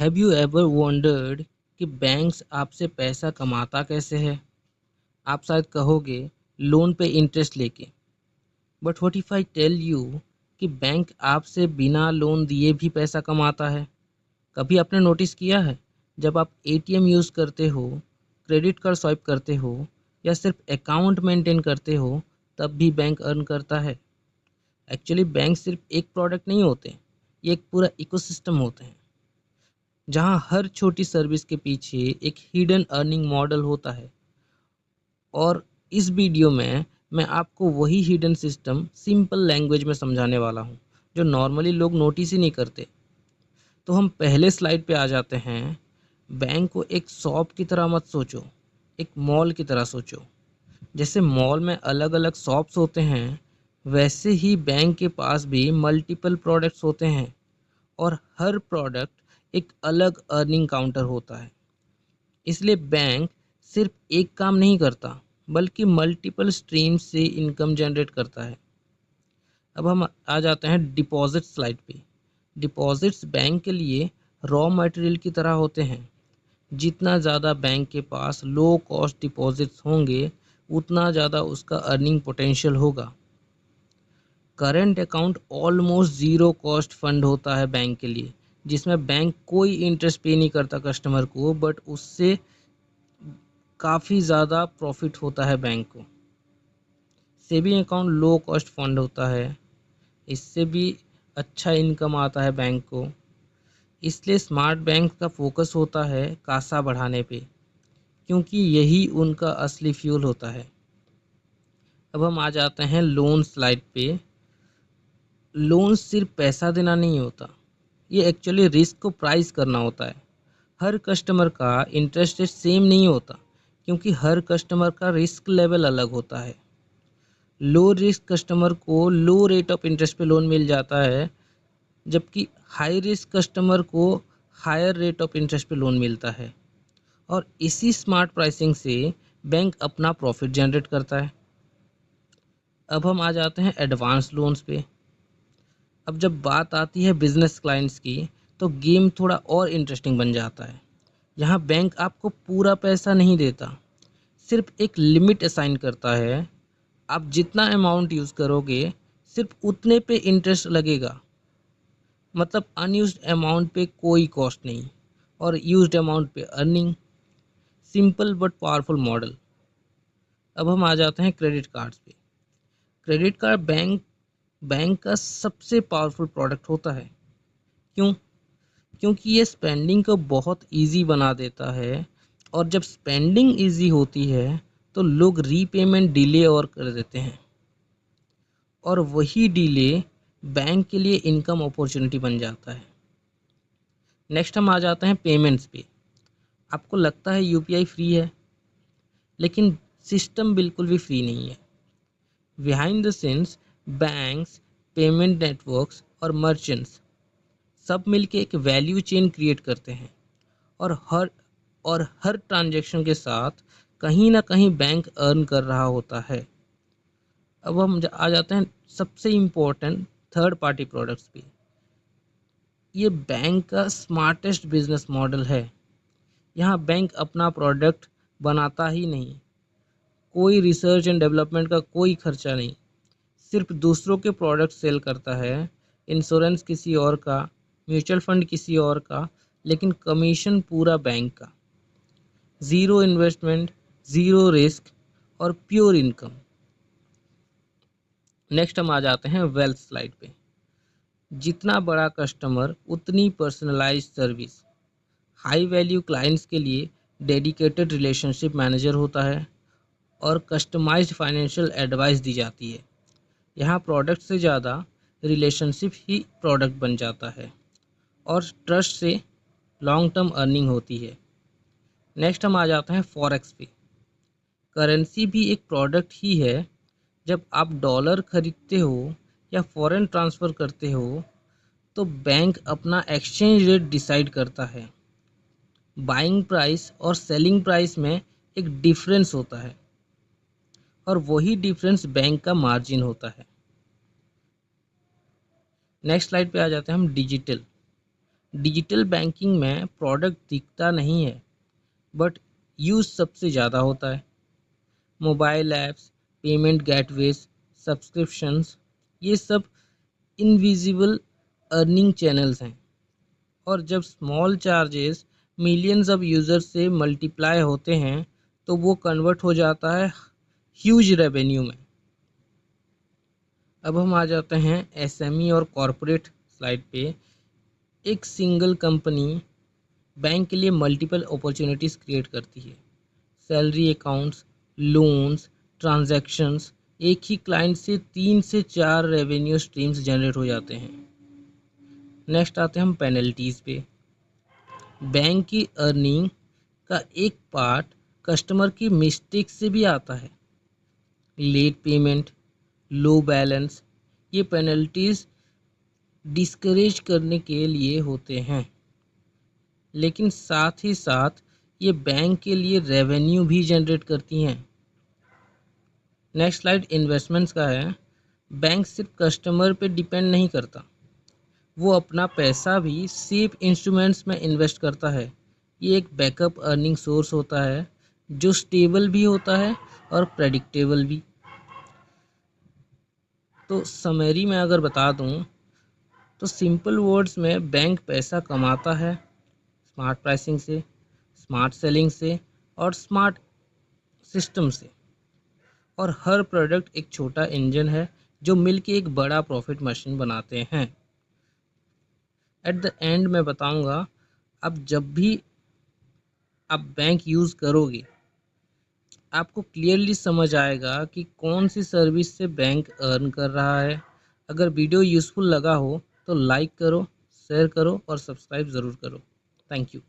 Have you ever wondered कि banks आपसे पैसा कमाता कैसे है? आप शायद कहोगे लोन पे इंटरेस्ट लेके। But what if I tell you कि बैंक आपसे बिना लोन दिए भी पैसा कमाता है? कभी आपने नोटिस किया है, जब आप एटीएम यूज़ करते हो, क्रेडिट कार्ड स्वाइप करते हो या सिर्फ अकाउंट मेंटेन करते हो, तब भी बैंक अर्न करता है? एक्चुअली बैंक सिर्फ एक प्रोडक्ट नहीं होते, ये एक पूरा इकोसिस्टम होते हैं, जहाँ हर छोटी सर्विस के पीछे एक हिडन अर्निंग मॉडल होता है। और इस वीडियो में मैं आपको वही हिडन सिस्टम सिंपल लैंग्वेज में समझाने वाला हूँ, जो नॉर्मली लोग नोटिस ही नहीं करते। तो हम पहले स्लाइड पे आ जाते हैं। बैंक को एक शॉप की तरह मत सोचो, एक मॉल की तरह सोचो। जैसे मॉल में अलग अलग शॉप्स होते हैं, वैसे ही बैंक के पास भी मल्टीपल प्रोडक्ट्स होते हैं, और हर प्रोडक्ट एक अलग अर्निंग काउंटर होता है। इसलिए बैंक सिर्फ एक काम नहीं करता, बल्कि मल्टीपल स्ट्रीम से इनकम जनरेट करता है। अब हम आ जाते हैं डिपॉजिट स्लाइड पे। डिपॉजिट्स बैंक के लिए रॉ मटेरियल की तरह होते हैं। जितना ज़्यादा बैंक के पास लो कॉस्ट डिपॉजिट्स होंगे, उतना ज़्यादा उसका अर्निंग पोटेंशियल होगा। Current account almost zero cost fund होता है बैंक के लिए, जिसमें बैंक कोई इंटरेस्ट पे नहीं करता कस्टमर को, बट उससे काफ़ी ज़्यादा प्रॉफिट होता है बैंक को। Saving account low cost fund होता है, इससे भी अच्छा इनकम आता है बैंक को। इसलिए स्मार्ट बैंक का फोकस होता है कासा बढ़ाने पे, क्योंकि यही उनका असली फ्यूल होता है। अब हम आ जाते हैं लोन स्लाइड पे। लोन सिर्फ पैसा देना नहीं होता, ये एक्चुअली रिस्क को प्राइस करना होता है। हर कस्टमर का इंटरेस्ट रेट सेम नहीं होता, क्योंकि हर कस्टमर का रिस्क लेवल अलग होता है। लो रिस्क कस्टमर को लो रेट ऑफ इंटरेस्ट पे लोन मिल जाता है, जबकि हाई रिस्क कस्टमर को हायर रेट ऑफ इंटरेस्ट पे लोन मिलता है। और इसी स्मार्ट प्राइसिंग से बैंक अपना प्रॉफिट जनरेट करता है। अब हम आ जाते हैं एडवांस लोन्स पे। अब जब बात आती है बिजनेस क्लाइंट्स की, तो गेम थोड़ा और इंटरेस्टिंग बन जाता है। यहाँ बैंक आपको पूरा पैसा नहीं देता, सिर्फ एक लिमिट असाइन करता है। आप जितना अमाउंट यूज़ करोगे, सिर्फ उतने पे इंटरेस्ट लगेगा। मतलब अनयूज्ड अमाउंट पे कोई कॉस्ट नहीं, और यूज्ड अमाउंट पे earning. Simple but powerful model. अब हम आ जाते हैं क्रेडिट कार्ड्स पे। क्रेडिट कार्ड बैंक का सबसे पावरफुल प्रोडक्ट होता है। क्यों? क्योंकि ये स्पेंडिंग को बहुत इजी बना देता है, और जब स्पेंडिंग इजी होती है, तो लोग रीपेमेंट डिले और कर देते हैं, और वही डिले बैंक के लिए इनकम अपॉर्चुनिटी बन जाता है। नेक्स्ट हम आ जाते हैं पेमेंट्स पे। आपको लगता है यूपीआई फ्री है, लेकिन सिस्टम बिल्कुल भी फ्री नहीं है। Behind the scenes banks, payment networks और मर्चेंट्स सब मिलके एक वैल्यू चेन क्रिएट करते हैं, और हर ट्रांजैक्शन के साथ कहीं ना कहीं बैंक अर्न कर रहा होता है। अब हम आ जाते हैं सबसे इम्पोर्टेंट थर्ड पार्टी प्रोडक्ट्स पे। ये बैंक का स्मार्टेस्ट बिजनेस मॉडल है। यहाँ बैंक अपना प्रोडक्ट बनाता ही नहीं, कोई रिसर्च एंड डेवलपमेंट का कोई खर्चा नहीं, सिर्फ दूसरों के प्रोडक्ट सेल करता है। इंश्योरेंस किसी और का, म्यूचुअल फंड किसी और का, लेकिन कमीशन पूरा बैंक का। ज़ीरो इन्वेस्टमेंट, ज़ीरो रिस्क, और प्योर इनकम। नेक्स्ट हम आ जाते हैं वेल्थ स्लाइड पे। जितना बड़ा कस्टमर, उतनी personalised service. High value clients के लिए डेडिकेटेड रिलेशनशिप मैनेजर होता है, और कस्टमाइज्ड फाइनेंशियल एडवाइस दी जाती है। यहाँ प्रोडक्ट से ज़्यादा रिलेशनशिप ही प्रोडक्ट बन जाता है, और ट्रस्ट से लॉन्ग टर्म अर्निंग होती है। नेक्स्ट हम आ जाते हैं फॉरेक्स पे। करेंसी भी एक प्रोडक्ट ही है। जब आप डॉलर खरीदते हो या फॉरेन ट्रांसफ़र करते हो, तो बैंक अपना एक्सचेंज रेट डिसाइड करता है। बाइंग प्राइस और सेलिंग प्राइस में एक डिफरेंस होता है, और वही डिफरेंस बैंक का मार्जिन होता है। नेक्स्ट स्लाइड पे आ जाते हैं हम डिजिटल। डिजिटल बैंकिंग में प्रोडक्ट दिखता नहीं है, बट यूज़ सबसे ज़्यादा होता है। Mobile apps, payment gateways, subscriptions, ये सब इनविजिबल अर्निंग चैनल्स हैं। और जब small charges millions of users से मल्टीप्लाई होते हैं तो वो कन्वर्ट हो जाता है ह्यूज रेवेन्यू में। अब हम आ जाते हैं एसएमई और कॉरपोरेट स्लाइड पे। एक सिंगल कंपनी बैंक के लिए मल्टीपल अपॉर्चुनिटीज़ क्रिएट करती है। सैलरी अकाउंट्स, लोन्स, ट्रांजैक्शंस, एक ही क्लाइंट से 3 से 4 रेवेन्यू स्ट्रीम्स जनरेट हो जाते हैं। नेक्स्ट आते हैं हम पेनल्टीज़ पे। बैंक की अर्निंग का एक पार्ट कस्टमर की मिस्टेक से भी आता है। लेट पेमेंट, लो बैलेंस, ये पेनल्टीज़ डिस्करेज करने के लिए होते हैं, लेकिन साथ ही साथ ये बैंक के लिए रेवेन्यू भी जनरेट करती हैं। नेक्स्ट स्लाइड इन्वेस्टमेंट्स का है। बैंक सिर्फ कस्टमर पे डिपेंड नहीं करता, वो अपना पैसा भी सेफ इंस्ट्रूमेंट्स में इन्वेस्ट करता है। ये एक बैकअप अर्निंग सोर्स होता है जो स्टेबल भी होता है और प्रेडिक्टेबल भी। तो समरी में अगर बता दूं तो सिंपल वर्ड्स में बैंक पैसा कमाता है स्मार्ट प्राइसिंग से, स्मार्ट सेलिंग से और स्मार्ट सिस्टम से। और हर प्रोडक्ट एक छोटा इंजन है जो मिलके एक बड़ा प्रॉफिट मशीन बनाते हैं। एट द एंड मैं बताऊंगा, अब जब भी आप बैंक यूज़ करोगे आपको क्लियरली समझ आएगा कि कौन सी सर्विस से बैंक अर्न कर रहा है। अगर वीडियो यूज़फुल लगा हो तो लाइक करो, शेयर करो और सब्सक्राइब ज़रूर करो। Thank you.